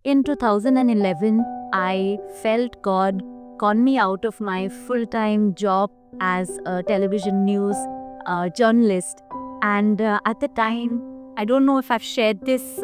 In 2011, I felt God called me out of my full-time job as a television news journalist. And at the time, I don't know if I've shared this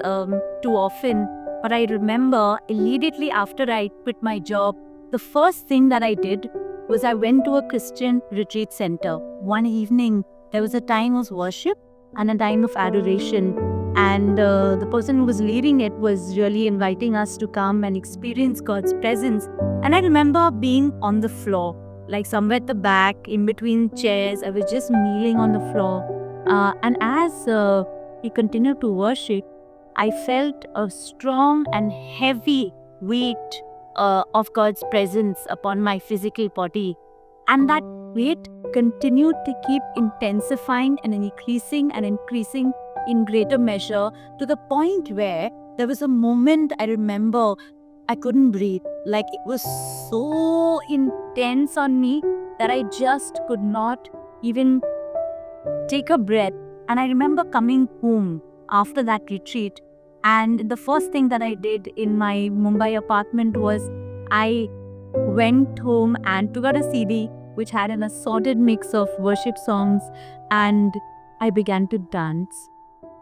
too often, but I remember immediately after I quit my job, the first thing that I did was I went to a Christian retreat center. One evening, there was a time of worship and a time of adoration, and the person who was leading it was really inviting us to come and experience God's presence. And I remember being on the floor, like somewhere at the back, in between chairs. I was just kneeling on the floor. And as we continued to worship, I felt a strong and heavy weight of God's presence upon my physical body. And that weight continued to keep intensifying and increasing in greater measure, to the point where there was a moment I remember I couldn't breathe. Like, it was so intense on me that I just could not even take a breath. And I remember coming home after that retreat, and the first thing that I did in my Mumbai apartment was I went home and took out a CD which had an assorted mix of worship songs, and I began to dance.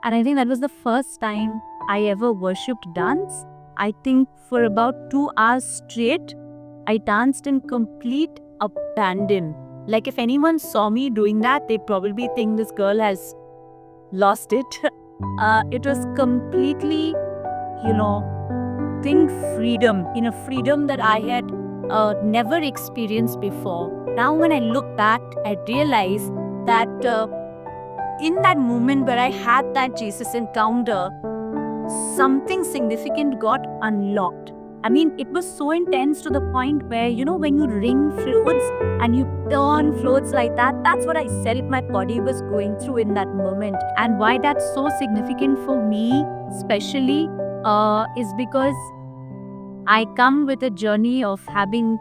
And I think that was the first time I ever worshipped dance. I think for about 2 hours straight, I danced in complete abandon. Like, if anyone saw me doing that, they probably think this girl has lost it. It was completely, think freedom, freedom that I had never experienced before. Now, when I look back, I realize that in that moment where I had that Jesus encounter, something significant got unlocked. I mean, it was so intense to the point where, when you ring floats and you turn floats like that, that's what I felt my body was going through in that moment. And why that's so significant for me, especially, is because I come with a journey of having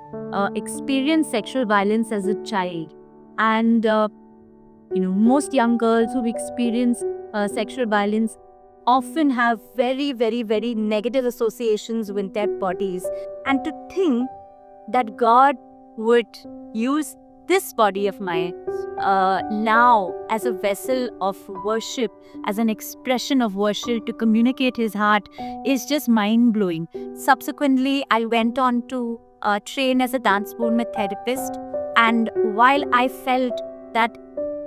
experienced sexual violence as a child. And, most young girls who've experienced sexual violence often have very, very, very negative associations with their bodies. And to think that God would use this body of mine now as a vessel of worship, as an expression of worship to communicate His heart, is just mind-blowing. Subsequently, I went on to train as a dance movement therapist. And while I felt that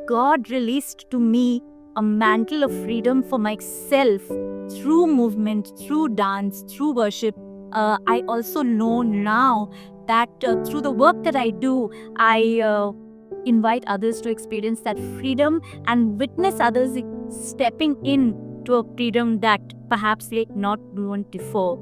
God released to me a mantle of freedom for myself through movement, through dance, through worship, I also know now that through the work that I do, I invite others to experience that freedom and witness others stepping in to a freedom that perhaps they had not known before.